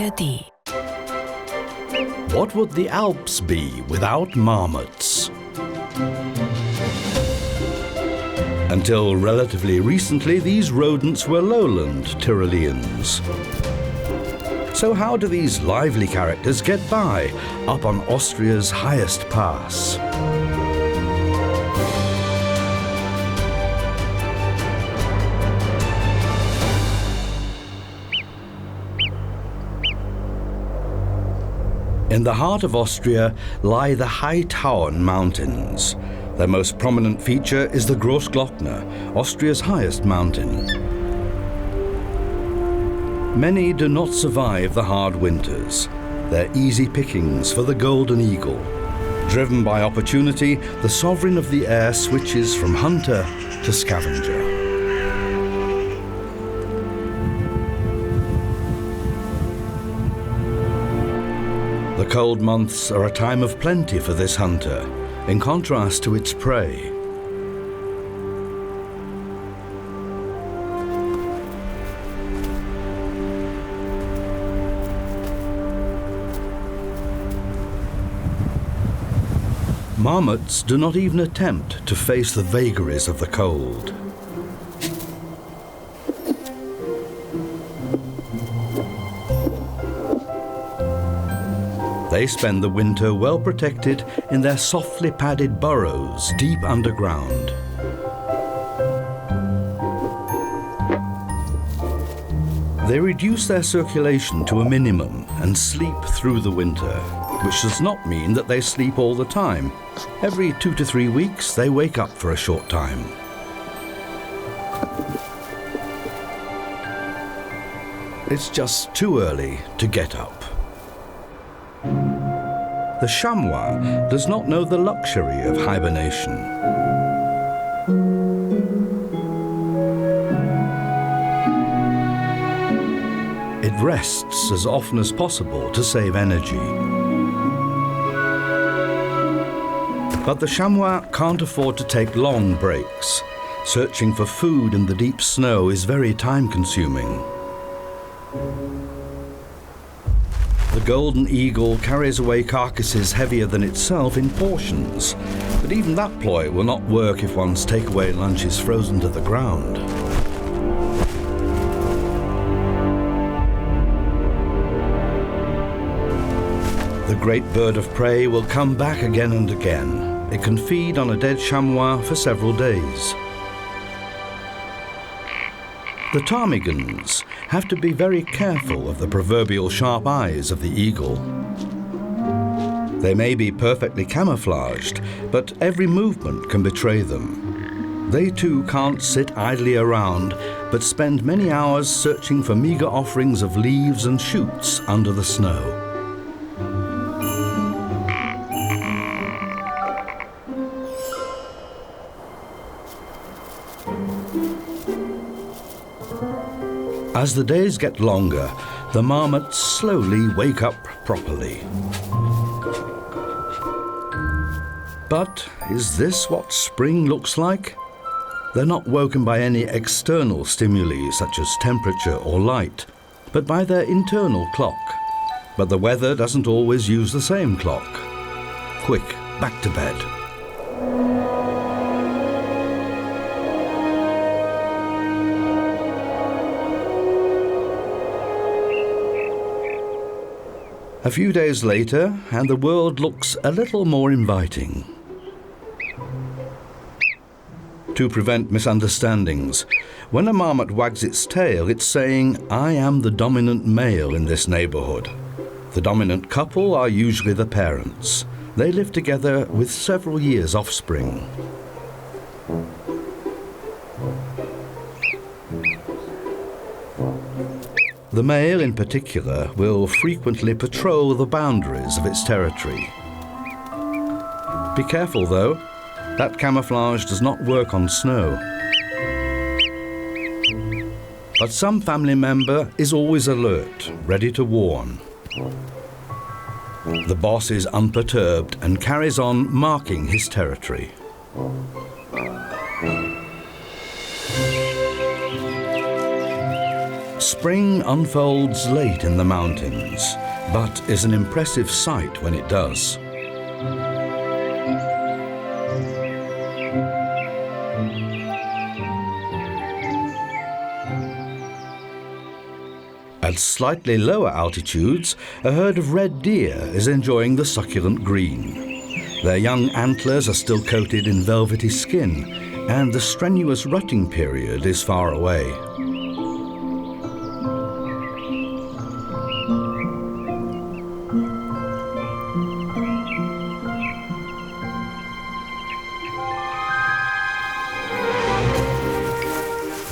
ARD. What would the Alps be without marmots? Until relatively recently, these rodents were lowland Tyroleans. So how do these lively characters get by up on Austria's highest pass? In the heart of Austria lie the High Tauern Mountains. Their most prominent feature is the Großglockner, Austria's highest mountain. Many do not survive the hard winters. They're easy pickings for the golden eagle. Driven by opportunity, the sovereign of the air switches from hunter to scavenger. The cold months are a time of plenty for this hunter, in contrast to its prey. Marmots do not even attempt to face the vagaries of the cold. They spend the winter well protected in their softly padded burrows deep underground. They reduce their circulation to a minimum and sleep through the winter, which does not mean that they sleep all the time. Every 2 to 3 weeks they wake up for a short time. It's just too early to get up. The chamois does not know the luxury of hibernation. It rests as often as possible to save energy. But the chamois can't afford to take long breaks. Searching for food in the deep snow is very time-consuming. The golden eagle carries away carcasses heavier than itself in portions, but even that ploy will not work if one's takeaway lunch is frozen to the ground. The great bird of prey will come back again and again. It can feed on a dead chamois for several days. The ptarmigans have to be very careful of the proverbial sharp eyes of the eagle. They may be perfectly camouflaged, but every movement can betray them. They too can't sit idly around, but spend many hours searching for meager offerings of leaves and shoots under the snow. As the days get longer, the marmots slowly wake up properly. But is this what spring looks like? They're not woken by any external stimuli such as temperature or light, but by their internal clock. But the weather doesn't always use the same clock. Quick, back to bed. A few days later, and the world looks a little more inviting. To prevent misunderstandings, when a marmot wags its tail, it's saying, "I am the dominant male in this neighborhood." The dominant couple are usually the parents. They live together with several years' offspring. The male, in particular, will frequently patrol the boundaries of its territory. Be careful, though. That camouflage does not work on snow. But some family member is always alert, ready to warn. The boss is unperturbed and carries on marking his territory. Spring unfolds late in the mountains, but is an impressive sight when it does. At slightly lower altitudes, a herd of red deer is enjoying the succulent green. Their young antlers are still coated in velvety skin, and the strenuous rutting period is far away.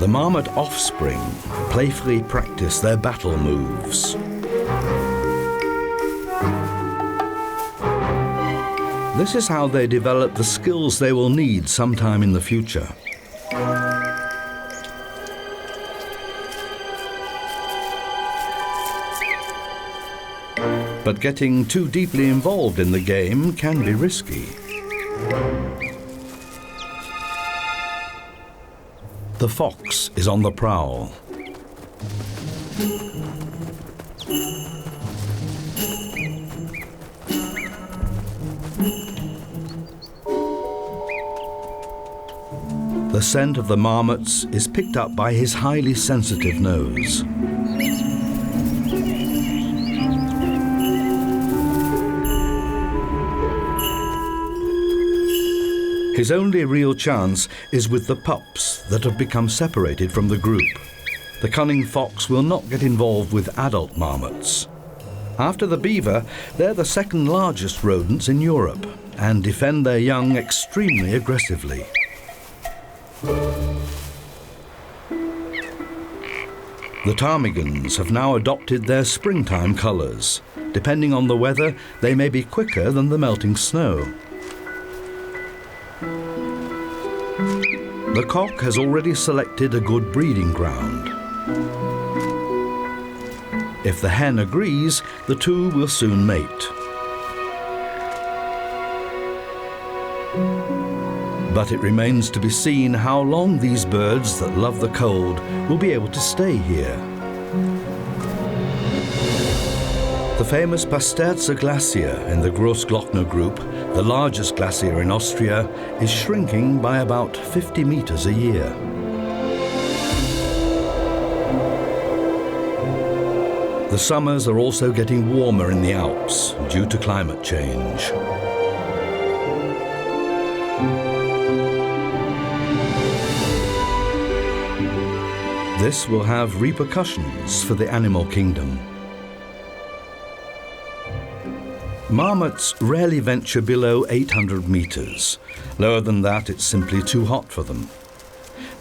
The marmot offspring playfully practice their battle moves. This is how they develop the skills they will need sometime in the future. But getting too deeply involved in the game can be risky. The fox is on the prowl. The scent of the marmots is picked up by his highly sensitive nose. His only real chance is with the pups that have become separated from the group. The cunning fox will not get involved with adult marmots. After the beaver, they're the second largest rodents in Europe and defend their young extremely aggressively. The ptarmigans have now adopted their springtime colours. Depending on the weather, they may be quicker than the melting snow. The cock has already selected a good breeding ground. If the hen agrees, the two will soon mate. But it remains to be seen how long these birds that love the cold will be able to stay here. The famous Pasterze Glacier in the Großglockner group, the largest glacier in Austria, is shrinking by about 50 meters a year. The summers are also getting warmer in the Alps due to climate change. This will have repercussions for the animal kingdom. Marmots rarely venture below 800 meters. Lower than that, it's simply too hot for them.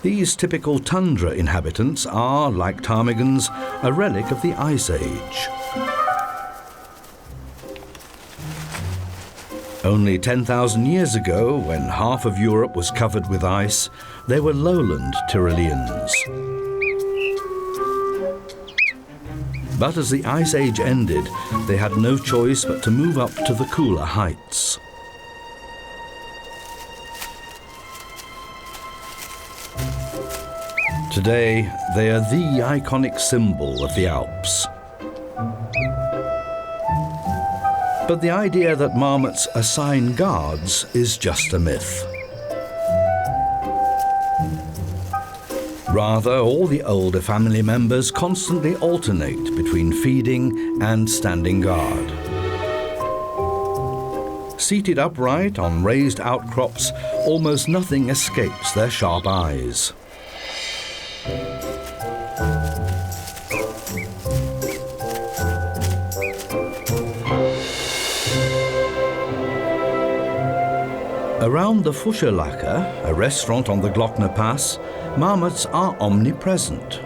These typical tundra inhabitants are, like ptarmigans, a relic of the Ice Age. Only 10,000 years ago, when half of Europe was covered with ice, they were lowland Tyroleans. But as the Ice Age ended, they had no choice but to move up to the cooler heights. Today, they are the iconic symbol of the Alps. But the idea that marmots assign guards is just a myth. Rather, all the older family members constantly alternate between feeding and standing guard. Seated upright on raised outcrops, almost nothing escapes their sharp eyes. Around the Fuscherlacher, a restaurant on the Glockner Pass, marmots are omnipresent.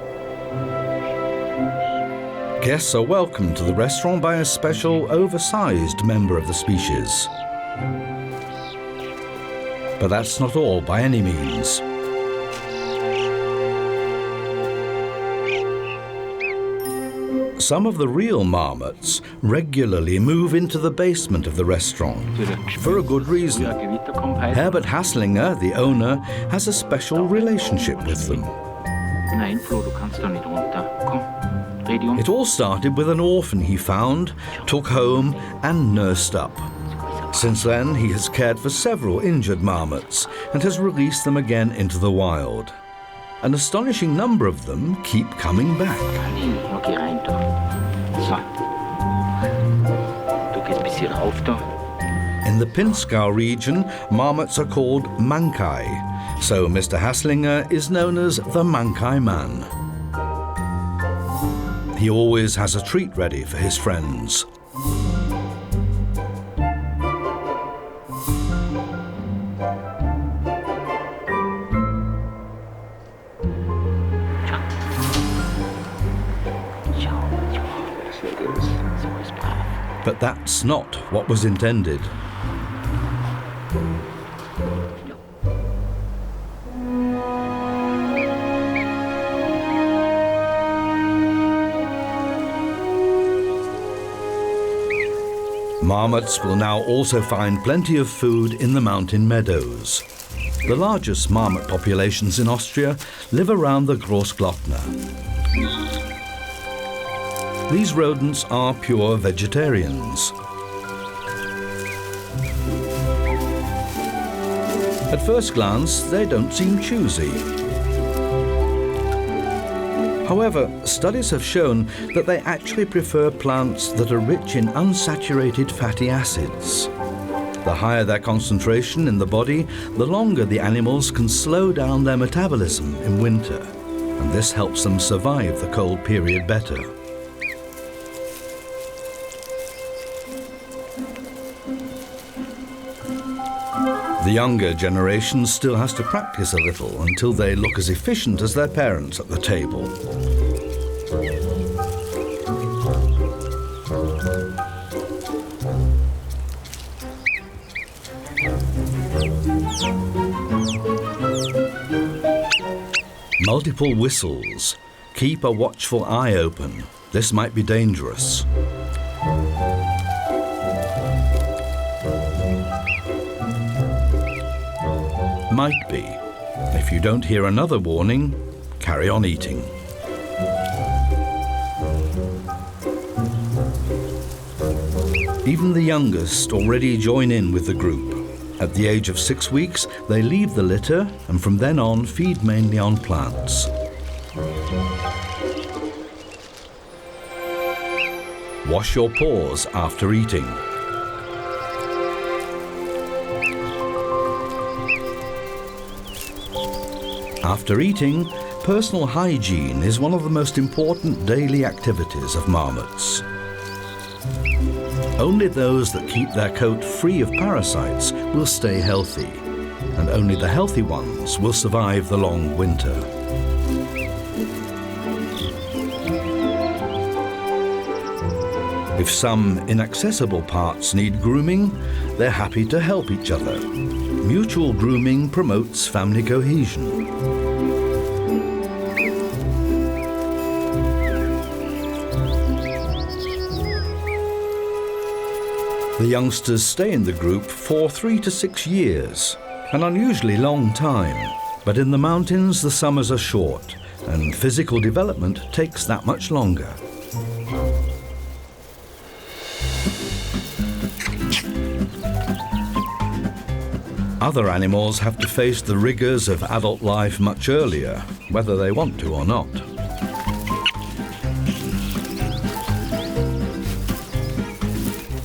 Guests are welcomed to the restaurant by a special, oversized member of the species. But that's not all by any means. Some of the real marmots regularly move into the basement of the restaurant, for a good reason. Herbert Haslinger, the owner, has a special relationship with them. Nein, Flo, du kannst doch nicht runter. Komm. It all started with an orphan he found, took home and nursed up. Since then, he has cared for several injured marmots and has released them again into the wild. An astonishing number of them keep coming back. In the Pinzgau region, marmots are called Mankai, so Mr. Haslinger is known as the Mankai Man. He always has a treat ready for his friends. But that's not what was intended. Marmots will now also find plenty of food in the mountain meadows. The largest marmot populations in Austria live around the Großglockner. These rodents are pure vegetarians. At first glance, they don't seem choosy. However, studies have shown that they actually prefer plants that are rich in unsaturated fatty acids. The higher their concentration in the body, the longer the animals can slow down their metabolism in winter, and this helps them survive the cold period better. The younger generation still has to practice a little until they look as efficient as their parents at the table. Multiple whistles. Keep a watchful eye open. This might be dangerous. Might be. If you don't hear another warning, carry on eating. Even the youngest already join in with the group. At the age of 6 weeks, they leave the litter and from then on feed mainly on plants. Wash your paws after eating. After eating, personal hygiene is one of the most important daily activities of marmots. Only those that keep their coat free of parasites will stay healthy, and only the healthy ones will survive the long winter. If some inaccessible parts need grooming, they're happy to help each other. Mutual grooming promotes family cohesion. The youngsters stay in the group for 3 to 6 years, an unusually long time. But in the mountains, the summers are short, and physical development takes that much longer. Other animals have to face the rigors of adult life much earlier, whether they want to or not.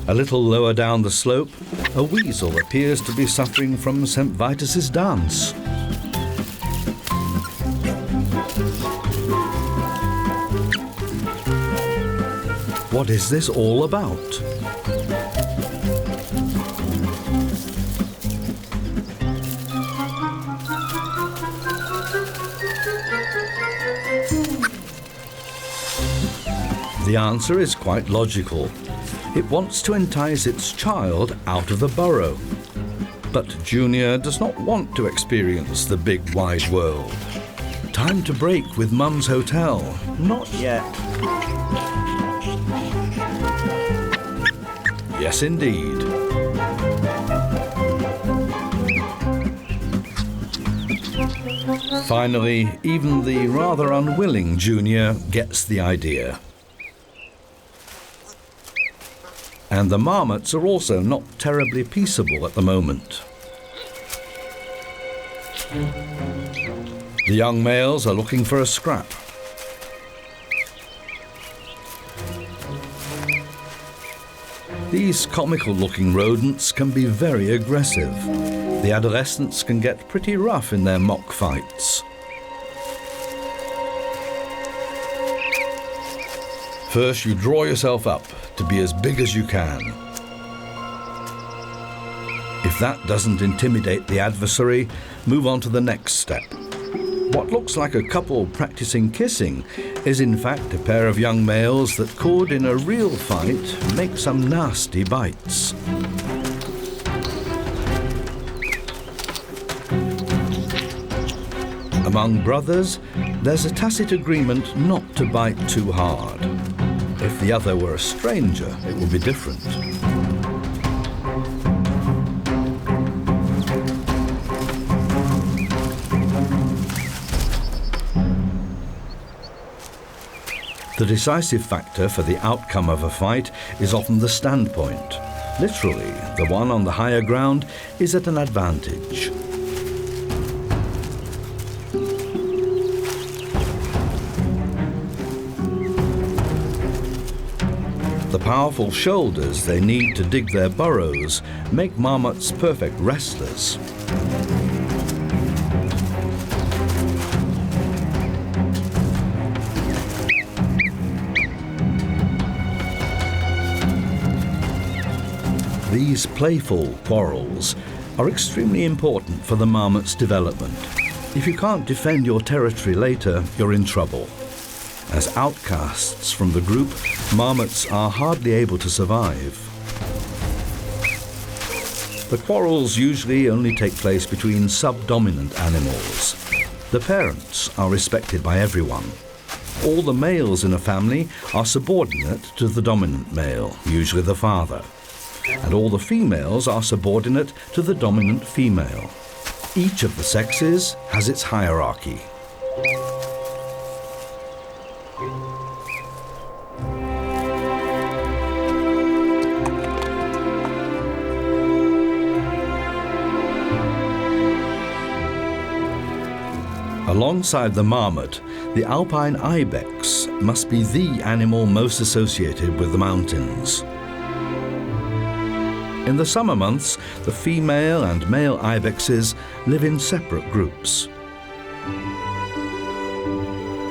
A little lower down the slope, a weasel appears to be suffering from St. Vitus's dance. What is this all about? The answer is quite logical. It wants to entice its child out of the burrow. But Junior does not want to experience the big wide world. Time to break with Mum's hotel. Not yet. Yes, indeed. Finally, even the rather unwilling Junior gets the idea. And the marmots are also not terribly peaceable at the moment. The young males are looking for a scrap. These comical-looking rodents can be very aggressive. The adolescents can get pretty rough in their mock fights. First, you draw yourself up to be as big as you can. If that doesn't intimidate the adversary, move on to the next step. What looks like a couple practicing kissing is in fact a pair of young males that could, in a real fight, make some nasty bites. Among brothers, there's a tacit agreement not to bite too hard. If the other were a stranger, it would be different. The decisive factor for the outcome of a fight is often the standpoint. Literally, the one on the higher ground is at an advantage. The powerful shoulders they need to dig their burrows make marmots perfect wrestlers. These playful quarrels are extremely important for the marmot's development. If you can't defend your territory later, you're in trouble. As outcasts from the group, marmots are hardly able to survive. The quarrels usually only take place between subdominant animals. The parents are respected by everyone. All the males in a family are subordinate to the dominant male, usually the father. And all the females are subordinate to the dominant female. Each of the sexes has its hierarchy. Alongside the marmot, the Alpine ibex must be the animal most associated with the mountains. In the summer months, the female and male ibexes live in separate groups.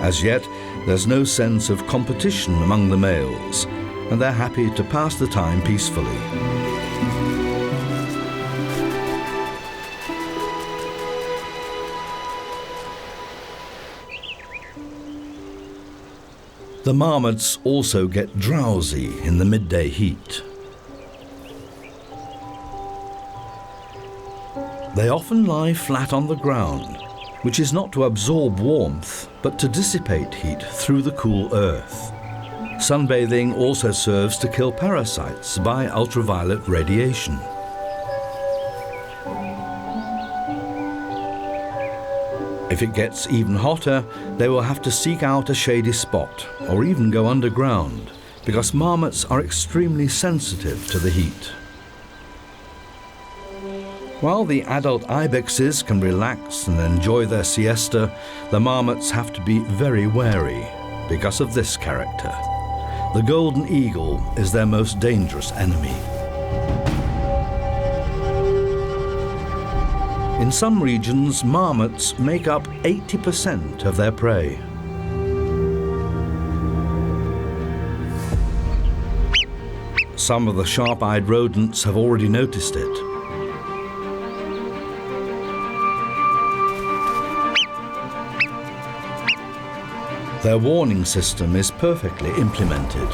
As yet, there's no sense of competition among the males, and they're happy to pass the time peacefully. The marmots also get drowsy in the midday heat. They often lie flat on the ground, which is not to absorb warmth, but to dissipate heat through the cool earth. Sunbathing also serves to kill parasites by ultraviolet radiation. If it gets even hotter, they will have to seek out a shady spot or even go underground, because marmots are extremely sensitive to the heat. While the adult ibexes can relax and enjoy their siesta, the marmots have to be very wary because of this character. The golden eagle is their most dangerous enemy. In some regions, marmots make up 80% of their prey. Some of the sharp-eyed rodents have already noticed it. Their warning system is perfectly implemented.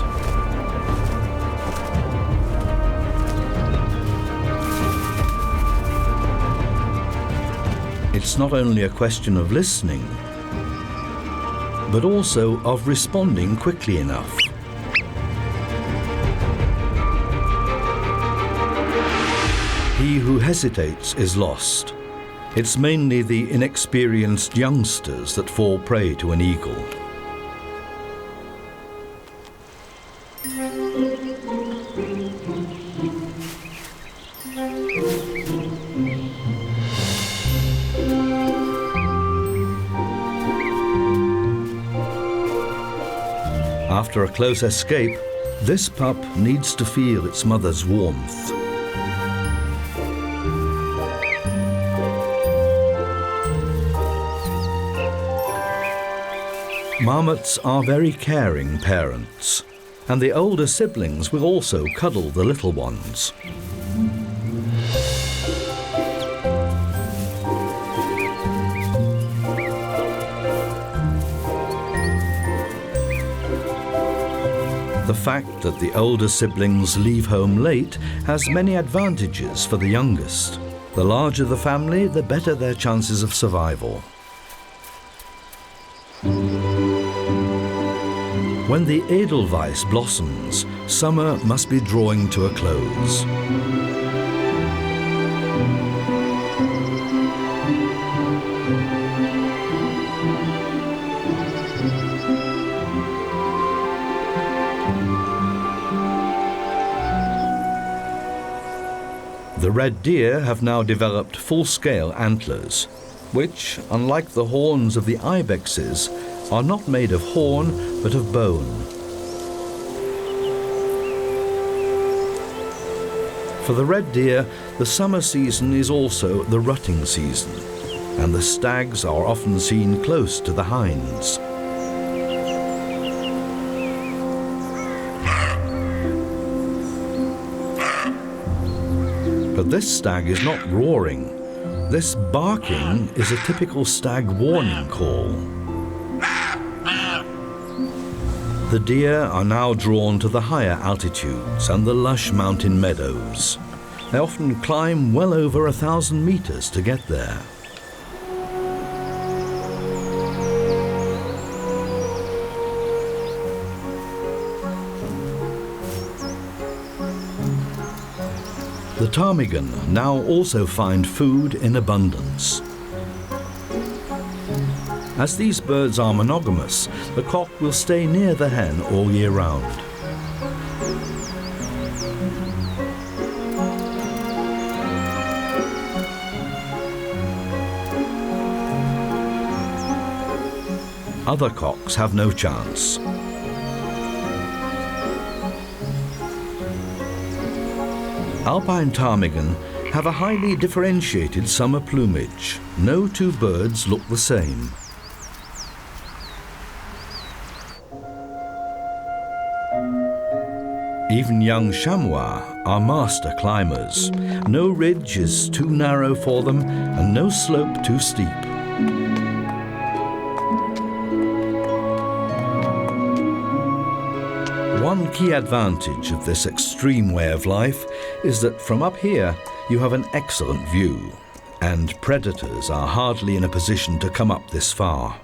It's not only a question of listening, but also of responding quickly enough. He who hesitates is lost. It's mainly the inexperienced youngsters that fall prey to an eagle. After a close escape, this pup needs to feel its mother's warmth. Marmots are very caring parents, and the older siblings will also cuddle the little ones. The fact that the older siblings leave home late has many advantages for the youngest. The larger the family, the better their chances of survival. When the Edelweiss blossoms, summer must be drawing to a close. The red deer have now developed full-scale antlers, which, unlike the horns of the ibexes, are not made of horn but of bone. For the red deer, the summer season is also the rutting season, and the stags are often seen close to the hinds. But this stag is not roaring. This barking is a typical stag warning call. The deer are now drawn to the higher altitudes and the lush mountain meadows. They often climb well over 1,000 meters to get there. The ptarmigan now also find food in abundance. As these birds are monogamous, the cock will stay near the hen all year round. Other cocks have no chance. Alpine ptarmigan have a highly differentiated summer plumage. No two birds look the same. Even young chamois are master climbers. No ridge is too narrow for them and no slope too steep. One key advantage of this extreme way of life is that from up here you have an excellent view, and predators are hardly in a position to come up this far.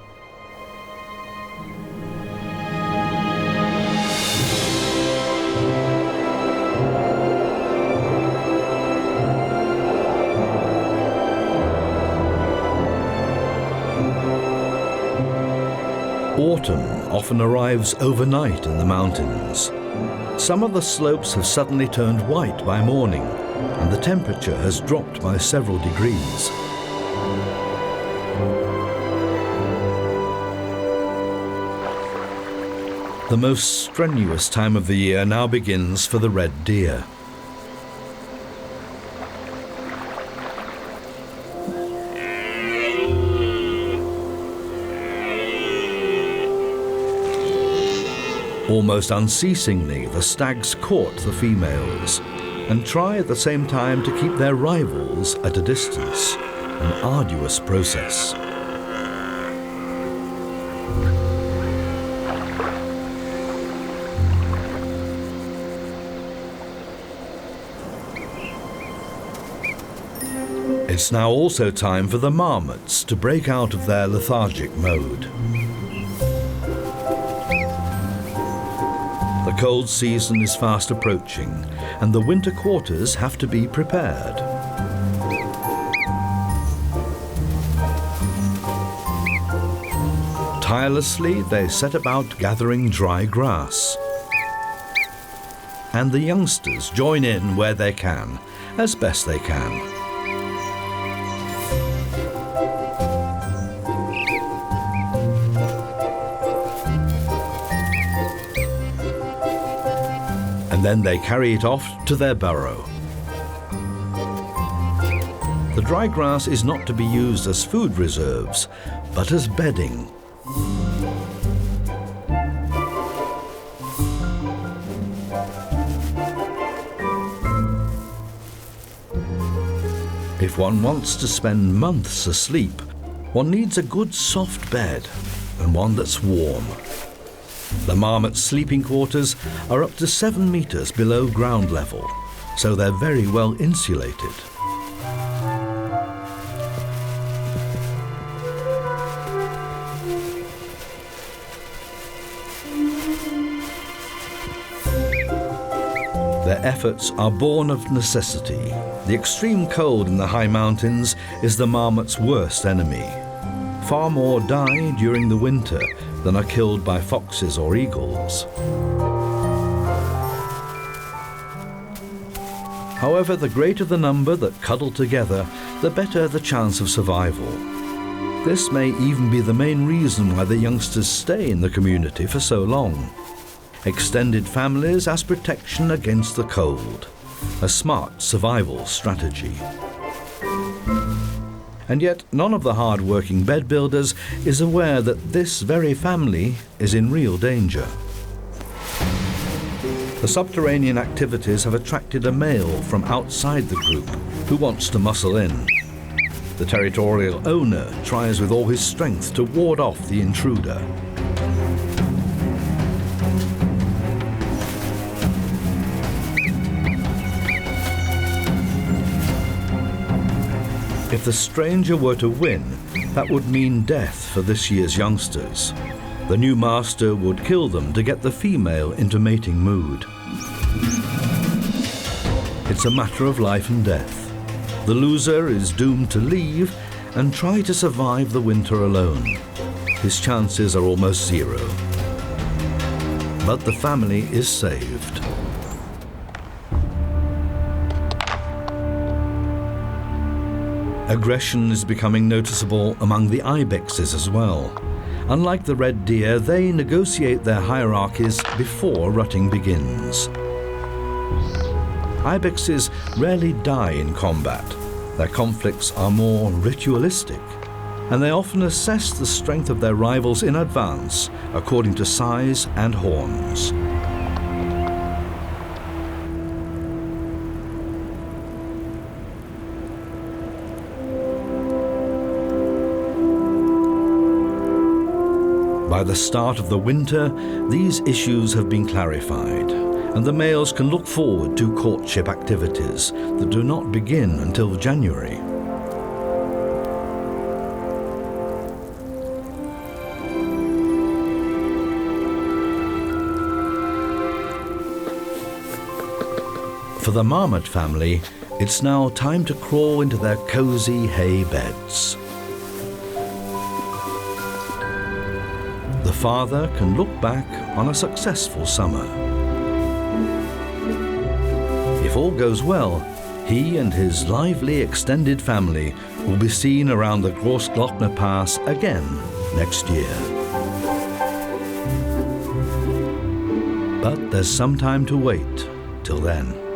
Autumn often arrives overnight in the mountains. Some of the slopes have suddenly turned white by morning, and the temperature has dropped by several degrees. The most strenuous time of the year now begins for the red deer. Almost unceasingly, the stags court the females and try at the same time to keep their rivals at a distance, an arduous process. It's now also time for the marmots to break out of their lethargic mode. The cold season is fast approaching, and the winter quarters have to be prepared. Tirelessly, they set about gathering dry grass. And the youngsters join in where they can, as best they can. And then they carry it off to their burrow. The dry grass is not to be used as food reserves, but as bedding. If one wants to spend months asleep, one needs a good soft bed and one that's warm. The marmot's sleeping quarters are up to 7 meters below ground level, so they're very well insulated. Their efforts are born of necessity. The extreme cold in the high mountains is the marmot's worst enemy. Far more die during the winter than are killed by foxes or eagles. However, the greater the number that cuddle together, the better the chance of survival. This may even be the main reason why the youngsters stay in the community for so long. Extended families as protection against the cold, a smart survival strategy. And yet none of the hard-working bed builders is aware that this very family is in real danger. The subterranean activities have attracted a male from outside the group who wants to muscle in. The territorial owner tries with all his strength to ward off the intruder. If the stranger were to win, that would mean death for this year's youngsters. The new master would kill them to get the female into mating mood. It's a matter of life and death. The loser is doomed to leave and try to survive the winter alone. His chances are almost zero. But the family is saved. Aggression is becoming noticeable among the ibexes as well. Unlike the red deer, they negotiate their hierarchies before rutting begins. Ibexes rarely die in combat. Their conflicts are more ritualistic, and they often assess the strength of their rivals in advance according to size and horns. By the start of the winter, these issues have been clarified, and the males can look forward to courtship activities that do not begin until January. For the marmot family, it's now time to crawl into their cozy hay beds. The father can look back on a successful summer. If all goes well, he and his lively extended family will be seen around the Großglockner Pass again next year. But there's some time to wait till then.